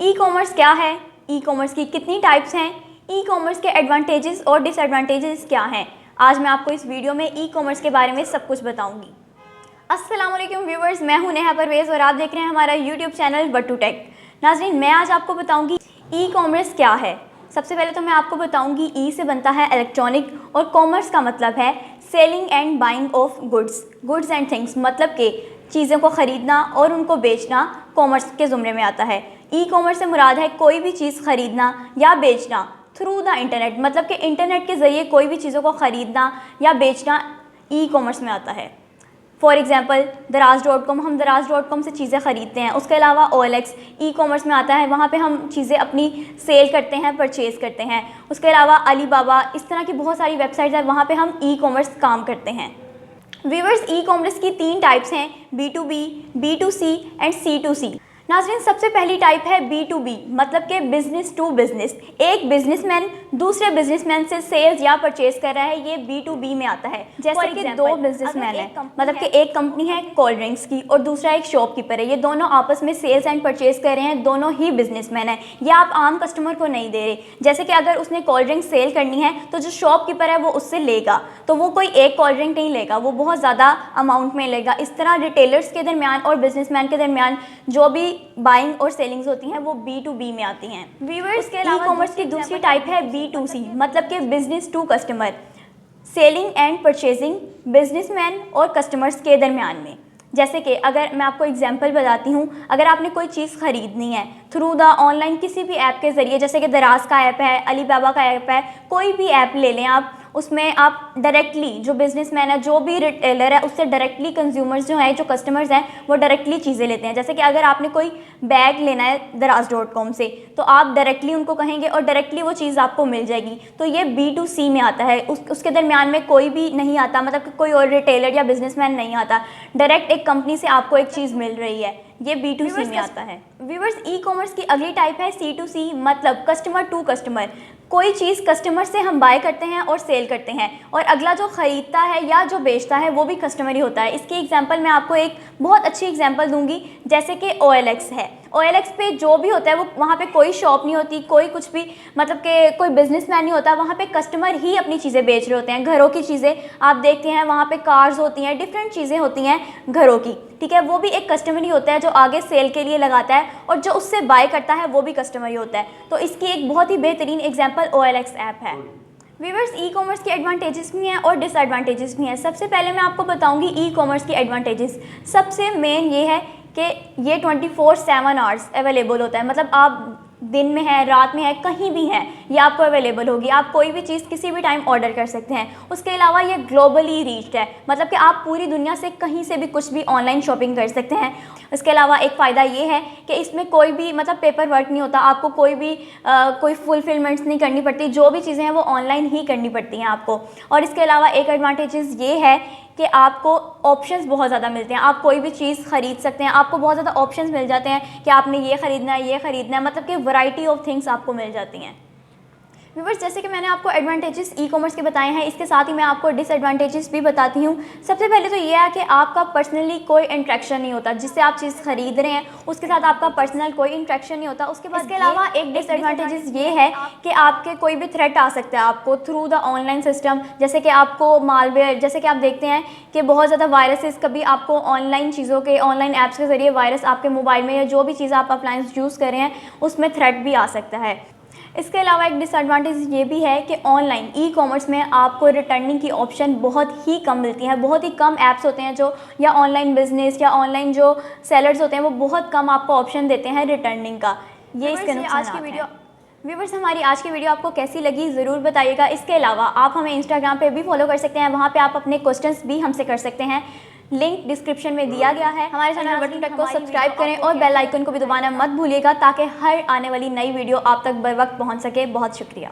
E commerce क्या है, e commerce की कितनी टाइप्स हैं, ई कॉमर्स के एडवांटेजेस और डिसएडवांटेजेस क्या हैं। आज मैं आपको इस वीडियो में ई कॉमर्स के बारे में सब कुछ बताऊंगी। अस्सलाम वालेकुम व्यूवर्स, मैं हूं नेहा परवेज़ और आप देख रहे हैं हमारा यूट्यूब चैनल बट्टू टेक। नाज़रीन, मैं आज आपको बताऊंगी ई कॉमर्स क्या है। सबसे पहले तो मैं आपको बताऊंगी ई से बनता है इलेक्ट्रॉनिक और कॉमर्स का मतलब है selling and buying of goods and things, मतलब कि चीज़ों को ख़रीदना और उनको बेचना कॉमर्स के ज़ुमरे में आता है। ई कॉमर्स से मुराद है कोई भी चीज़ ख़रीदना या बेचना थ्रू द इंटरनेट, मतलब कि इंटरनेट के ज़रिए कोई भी चीज़ों को ख़रीदना या बेचना ई कॉमर्स में आता है। फॉर एग्जाम्पल दराज.com, हम दराज.com से चीज़ें ख़रीदते हैं। उसके अलावा OLX ई कॉमर्स में आता है, वहाँ पे हम चीज़ें अपनी सेल करते हैं, परचेज़ करते हैं। उसके अलावा अलीबाबा, इस तरह की बहुत सारी वेबसाइट्स हैं, वहाँ पे हम ई कॉमर्स काम करते हैं। व्यूअर्स, ई कॉमर्स की 3 टाइप्स हैं, B2B, B2C एंड C2C। नाज़रीन, सबसे पहली टाइप है B2B, मतलब कि बिजनेस टू बिजनेस। एक बिजनेसमैन दूसरे बिजनेसमैन से सेल्स या परचेज कर रहा है, ये B2B में आता है। जैसे कि 2 बिजनेसमैन हैं, मतलब कि एक कंपनी है कोल्ड ड्रिंक्स की और दूसरा एक शॉपकीपर है। ये दोनों आपस में सेल्स एंड परचेज कर रहे हैं, दोनों ही बिजनेसमैन हैं। या आप आम कस्टमर को नहीं दे रहे। जैसे कि अगर उसने कोल्ड ड्रिंक सेल करनी है तो जो शॉपकीपर है वो उससे लेगा, तो वो कोई एक कोल्ड ड्रिंक नहीं लेगा, वो बहुत ज़्यादा अमाउंट में लेगा। इस तरह रिटेलर्स के दरमियान और बिजनेसमैन के दरमियान जो भी बाइंग और सेलिंग्स होती हैं वो B2B में आती हैं। व्यूअर्स, के अलावा ई कॉमर्स की दूसरी टाइप है B2C, मतलब कि business to customer, selling and purchasing businessman और कस्टमर्स के दरमियान में। जैसे कि अगर मैं आपको एग्जांपल बताती हूँ, अगर आपने कोई चीज़ ख़रीदनी है थ्रू द ऑनलाइन किसी भी ऐप के ज़रिए, जैसे कि दराज का ऐप है, अलीबाबा का ऐप है, कोई भी ऐप ले लें आप, उसमें आप डायरेक्टली जो बिजनेसमैन है, जो भी रिटेलर है, उससे डायरेक्टली कंज्यूमर्स जो हैं, जो कस्टमर्स हैं, वो डायरेक्टली चीज़ें लेते हैं। जैसे कि अगर आपने कोई बैग लेना है दराज.com से, तो आप डायरेक्टली उनको कहेंगे और डायरेक्टली वो चीज़ आपको मिल जाएगी। तो ये B2C में आता है। उसके दरमियान में कोई भी नहीं आता, मतलब कि कोई और रिटेलर या बिजनेसमैन नहीं आता, डायरेक्ट एक कंपनी से आपको एक चीज़ मिल रही है, ये B2C में आता है। व्यूअर्स, ई कॉमर्स की अगली टाइप है C2C, मतलब कस्टमर टू कस्टमर। कोई चीज़ कस्टमर से हम बाय करते हैं और सेल करते हैं, और अगला जो ख़रीदता है या जो बेचता है वो भी कस्टमर ही होता है। इसकी एग्जांपल मैं आपको एक बहुत अच्छी एग्जांपल दूंगी, जैसे कि OLX है। OLX पे जो भी होता है वो, वहाँ पे कोई शॉप नहीं होती, कोई कुछ भी, मतलब कि कोई बिजनेसमैन नहीं होता, वहाँ पे कस्टमर ही अपनी चीज़ें बेच रहे होते हैं। घरों की चीज़ें आप देखते हैं, वहाँ पे कार्स होती हैं, डिफरेंट चीज़ें होती हैं घरों की, ठीक है। वो भी एक कस्टमर ही होता है जो आगे सेल के लिए लगाता है, और जो उससे बाय करता है वो भी कस्टमर ही होता है। तो इसकी एक बहुत ही बेहतरीन एग्जाम्पल OLX ऐप है। व्यूअर्स, ई कॉमर्स के एडवांटेजेस भी हैं और डिसएडवांटेजेस भी हैं। सबसे पहले मैं आपको बताऊंगी ई कॉमर्स की एडवांटेजेस। सबसे मेन ये है कि ये 24/7 आवर्स अवेलेबल होता है, मतलब आप दिन में है, रात में है, कहीं भी हैं, ये आपको अवेलेबल होगी। आप कोई भी चीज़ किसी भी टाइम ऑर्डर कर सकते हैं। उसके अलावा ये ग्लोबली रीच्ड है, मतलब कि आप पूरी दुनिया से कहीं से भी कुछ भी ऑनलाइन शॉपिंग कर सकते हैं। इसके अलावा एक फ़ायदा ये है कि इसमें कोई भी, मतलब पेपर वर्क नहीं होता, आपको कोई भी कोई फुलफिलमेंट्स नहीं करनी पड़ती, जो भी चीज़ें हैं वो ऑनलाइन ही करनी पड़ती हैं आपको। और इसके अलावा एक एडवांटेजेस ये है कि आपको ऑप्शंस बहुत ज़्यादा मिलते हैं, आप कोई भी चीज़ ख़रीद सकते हैं, आपको बहुत ज़्यादा ऑप्शंस मिल जाते हैं कि आपने ये ख़रीदना है, ये ख़रीदना है, मतलब कि वैरायटी ऑफ थिंग्स आपको मिल जाती हैं। व्यूअर्स, जैसे कि मैंने आपको एडवांटेजेस ई कॉमर्स के बताए हैं, इसके साथ ही मैं आपको डिसएडवांटेजेस भी बताती हूँ। सबसे पहले तो ये है कि आपका पर्सनली कोई इंट्रैक्शन नहीं होता, जिससे आप चीज़ खरीद रहे हैं उसके साथ आपका पर्सनल कोई इंट्रैक्शन नहीं होता। उसके बाद इसके अलावा एक डिसएडवांटेजेस ये है कि आपके कोई भी थ्रेट आ सकता है आपको थ्रू द ऑनलाइन सिस्टम, जैसे कि आपको मालवेयर, जैसे कि आप देखते हैं कि बहुत ज़्यादा वायरसेस, कभी आपको ऑनलाइन चीज़ों के, ऑनलाइन ऐप्स के ज़रिए वायरस आपके मोबाइल में या जो भी चीज़ आप अप्लायंस यूज़ कर रहे हैं उसमें थ्रेट भी आ सकता है। इसके अलावा एक डिसएडवांटेज ये भी है कि ऑनलाइन ई कॉमर्स में आपको रिटर्निंग की ऑप्शन बहुत ही कम मिलती है। बहुत ही कम ऐप्स होते हैं जो, या ऑनलाइन बिजनेस या ऑनलाइन जो सेलर्स होते हैं वो बहुत कम आपको ऑप्शन देते हैं रिटर्निंग का। ये इसके नुकसान आज की वीडियो। व्यूअर्स, हमारी आज की वीडियो आपको कैसी लगी ज़रूर बताइएगा। इसके अलावा आप हमें इंस्टाग्राम पे भी फॉलो कर सकते हैं, वहाँ पे आप अपने क्वेश्चंस भी हमसे कर सकते हैं। लिंक डिस्क्रिप्शन में दिया गया है। हमारे चैनल बट्टू टेक को सब्सक्राइब करें और बेल आइकन को भी दबाना मत भूलिएगा, ताकि हर आने वाली नई वीडियो आप तक बर वक्त पहुँच सके। बहुत शुक्रिया।